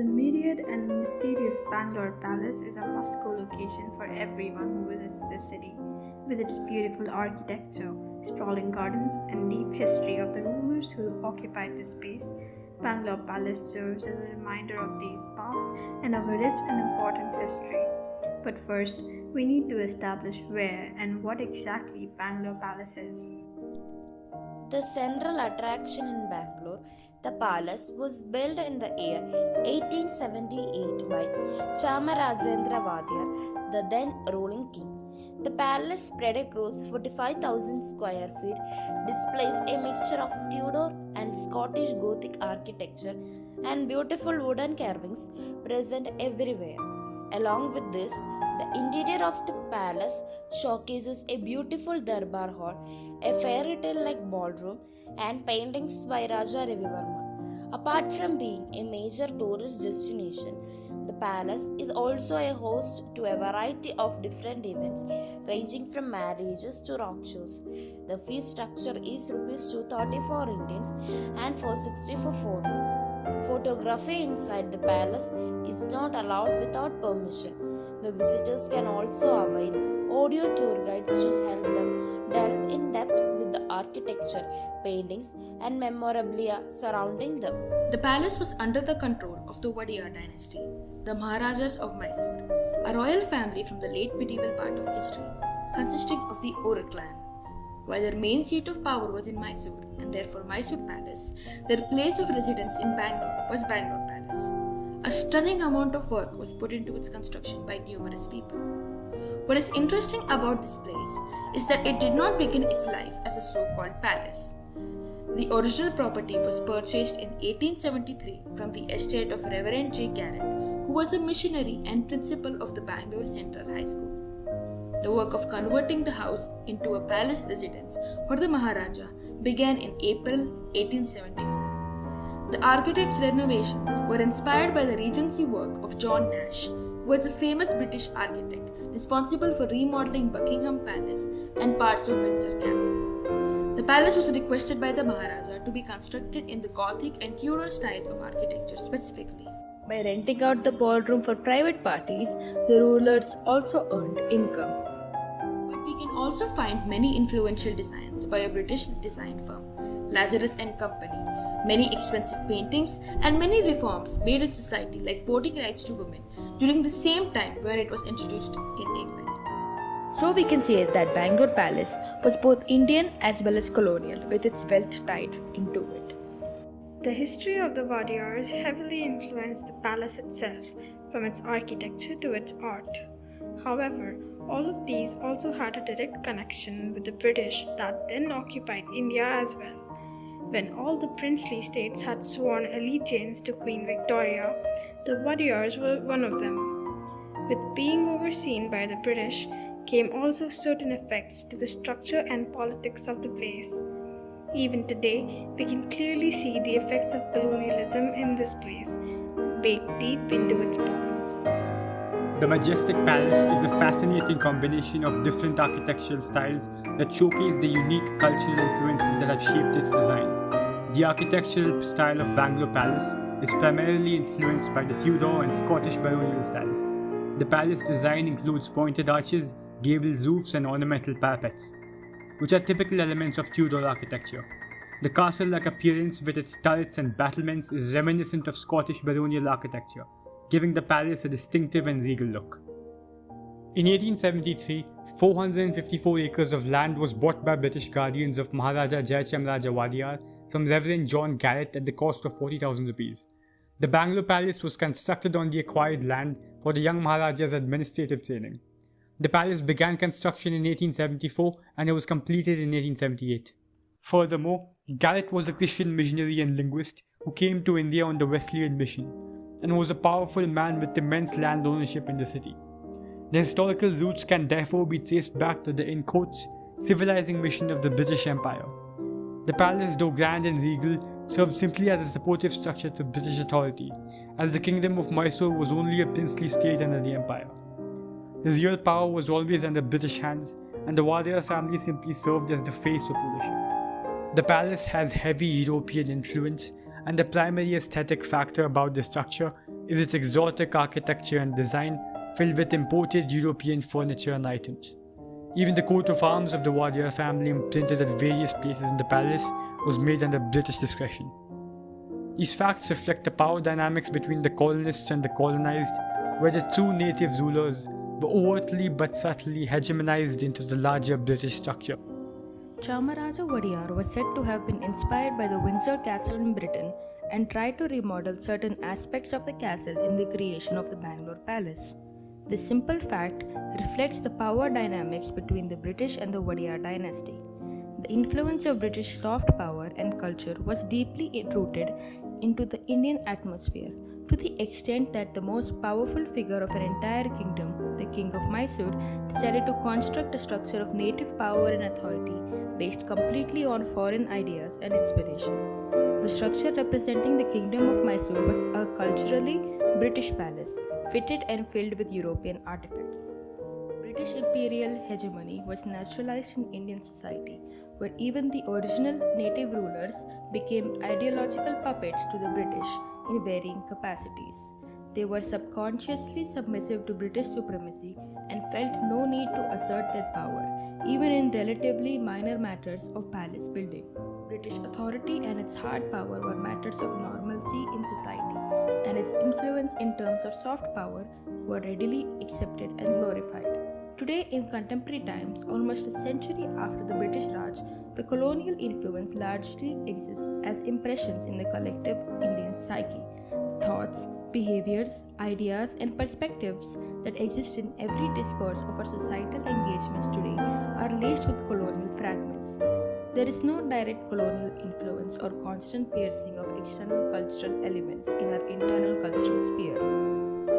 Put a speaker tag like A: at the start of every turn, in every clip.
A: The myriad and mysterious Bangalore Palace is a must-go location for everyone who visits this city. With its beautiful architecture, sprawling gardens, and deep history of the rulers who occupied this space, Bangalore Palace serves as a reminder of days past and of a rich and important history. But first, we need to establish where and what exactly Bangalore Palace is.
B: The central attraction in Bangalore, the palace, was built in the year 1878 by Chamarajendra Vadiyar, the then ruling king. The palace, spread across 45,000 square feet, displays a mixture of Tudor and Scottish Gothic architecture and beautiful wooden carvings present everywhere. Along with this, the interior of the palace showcases a beautiful darbar hall, a fairy tale like ballroom, and paintings by Raja Ravi Verma. Apart from being a major tourist destination, the palace is also a host to a variety of different events, ranging from marriages to rock shows. The fee structure is Rs 230 for Indians and 460 for foreigners. Photography inside the palace is not allowed without permission. The visitors can also avail audio tour guides to help them delve in depth with the architecture, paintings, and memorabilia surrounding them.
C: The palace was under the control of the Vadiyar dynasty, the Maharajas of Mysore, a royal family from the late medieval part of history, consisting of the Ora clan. While their main seat of power was in Mysore, and therefore Mysore Palace, their place of residence in Bangalore was Bangalore Palace. A stunning amount of work was put into its construction by numerous people. What is interesting about this place is that it did not begin its life as a so-called palace. The original property was purchased in 1873 from the estate of Reverend J. Garrett, who was a missionary and principal of the Bangalore Central High School. The work of converting the house into a palace residence for the Maharaja began in April 1874. The architect's renovations were inspired by the Regency work of John Nash, who was a famous British architect responsible for remodeling Buckingham Palace and parts of Windsor Castle. The palace was requested by the Maharaja to be constructed in the Gothic and Tudor style of architecture specifically. By renting out the ballroom for private parties, the rulers also earned income. But we can also find many influential designs by a British design firm, Lazarus and Company, many expensive paintings, and many reforms made in society like voting rights to women during the same time when it was introduced in England. So we can say that Bangalore Palace was both Indian as well as colonial, with its wealth tied into it.
A: The history of the Vadiyars heavily influenced the palace itself, from its architecture to its art. However, all of these also had a direct connection with the British that then occupied India as well. When all the princely states had sworn allegiance to Queen Victoria, the Vadiyars were one of them. With being overseen by the British came also certain effects to the structure and politics of the place. Even today, we can clearly see the effects of colonialism in this place, baked deep into its bones.
D: The majestic palace is a fascinating combination of different architectural styles that showcase the unique cultural influences that have shaped its design. The architectural style of Bangalore Palace is primarily influenced by the Tudor and Scottish baronial styles. The palace design includes pointed arches, gabled roofs, and ornamental parapets, which are typical elements of Tudor architecture. The castle-like appearance with its turrets and battlements is reminiscent of Scottish baronial architecture, giving the palace a distinctive and regal look. In 1873, 454 acres of land was bought by British guardians of Maharaja Jayachamraja Vadiyar from Reverend John Garrett at the cost of 40,000 rupees. The Bangalore Palace was constructed on the acquired land for the young Maharaja's administrative training. The palace began construction in 1874 and it was completed in 1878. Furthermore, Garrett was a Christian missionary and linguist who came to India on the Wesleyan mission and was a powerful man with immense land ownership in the city. The historical roots can therefore be traced back to the, in quotes, civilizing mission of the British Empire. The palace, though grand and regal, served simply as a supportive structure to British authority, as the kingdom of Mysore was only a princely state under the empire. The real power was always under British hands, and the Vadiyar family simply served as the face of rulership. The palace has heavy European influence, and the primary aesthetic factor about the structure is its exotic architecture and design filled with imported European furniture and items. Even the coat of arms of the Wadiyar family, imprinted at various places in the palace, was made under British discretion. These facts reflect the power dynamics between the colonists and the colonized, where the two native rulers were overtly but subtly hegemonized into the larger British structure.
C: Chamaraja Wadiyar was said to have been inspired by the Windsor Castle in Britain and tried to remodel certain aspects of the castle in the creation of the Bangalore Palace. This simple fact reflects the power dynamics between the British and the Wadiyar dynasty. The influence of British soft power and culture was deeply rooted into the Indian atmosphere, to the extent that the most powerful figure of an entire kingdom, the King of Mysore, decided to construct a structure of native power and authority based completely on foreign ideas and inspiration. The structure representing the Kingdom of Mysore was a culturally British palace, fitted and filled with European artifacts. British imperial hegemony was naturalized in Indian society, where even the original native rulers became ideological puppets to the British in varying capacities. They were subconsciously submissive to British supremacy and felt no need to assert their power, even in relatively minor matters of palace building. British authority and its hard power were matters of normalcy in society, and its influence in terms of soft power were readily accepted and glorified. Today, in contemporary times, almost a century after the British Raj, the colonial influence largely exists as impressions in the collective Indian psyche. Thoughts, behaviors, ideas, and perspectives that exist in every discourse of our societal engagements today are laced with colonial fragments. There is no direct colonial influence or constant piercing of external cultural elements in our internal cultural sphere.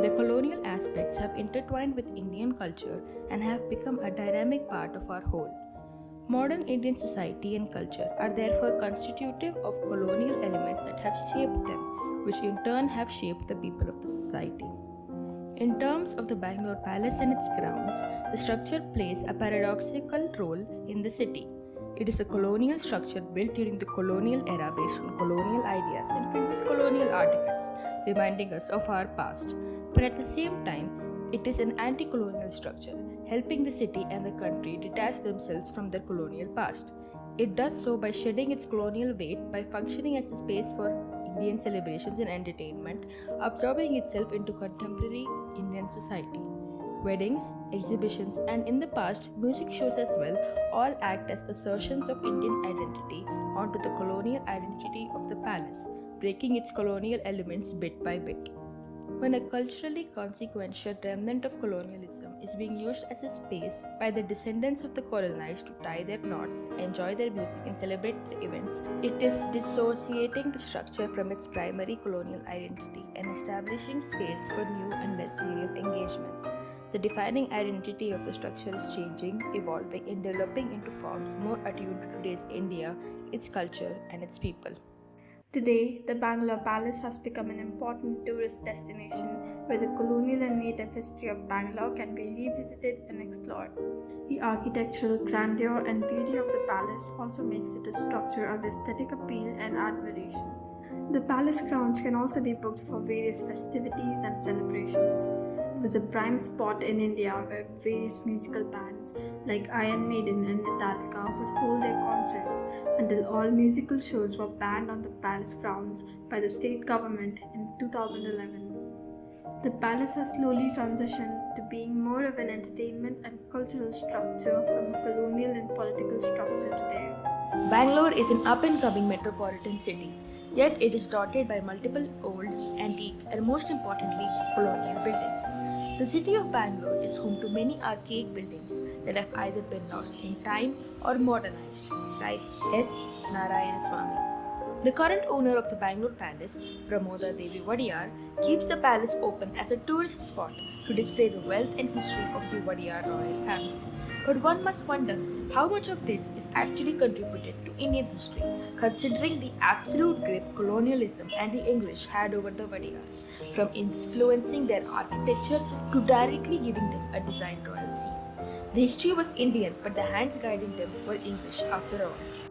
C: The colonial aspects have intertwined with Indian culture and have become a dynamic part of our whole. Modern Indian society and culture are therefore constitutive of colonial elements that have shaped them, which in turn have shaped the people of the society. In terms of the Bangalore Palace and its grounds, the structure plays a paradoxical role in the city. It is a colonial structure built during the colonial era based on colonial ideas and filled with colonial artifacts, reminding us of our past. But at the same time, it is an anti-colonial structure, helping the city and the country detach themselves from their colonial past. It does so by shedding its colonial weight by functioning as a space for Indian celebrations and entertainment, absorbing itself into contemporary Indian society. Weddings, exhibitions, and in the past, music shows as well all act as assertions of Indian identity onto the colonial identity of the palace, breaking its colonial elements bit by bit. When a culturally consequential remnant of colonialism is being used as a space by the descendants of the colonized to tie their knots, enjoy their music, and celebrate their events, it is dissociating the structure from its primary colonial identity and establishing space for new and less serial engagements. The defining identity of the structure is changing, evolving, and developing into forms more attuned to today's India, its culture, and its people.
A: Today, the Bangalore Palace has become an important tourist destination where the colonial and native history of Bangalore can be revisited and explored. The architectural grandeur and beauty of the palace also makes it a structure of aesthetic appeal and admiration. The palace grounds can also be booked for various festivities and celebrations. It was a prime spot in India where various musical bands like Iron Maiden and Metallica would hold their concerts until all musical shows were banned on the palace grounds by the state government in 2011. The palace has slowly transitioned to being more of an entertainment and cultural structure from a colonial and political structure today.
C: Bangalore is an up-and-coming metropolitan city, yet it is dotted by multiple old, antique, and most importantly, colonial buildings. The city of Bangalore is home to many archaic buildings that have either been lost in time or modernized, writes S. Narayanaswamy. The current owner of the Bangalore Palace, Pramoda Devi Wadiyar, keeps the palace open as a tourist spot to display the wealth and history of the Wadiyar royal family. But one must wonder how much of this is actually contributed to Indian history, considering the absolute grip colonialism and the English had over the Wadiyars, from influencing their architecture to directly giving them a designed royal seal. The history was Indian, but the hands guiding them were English after all.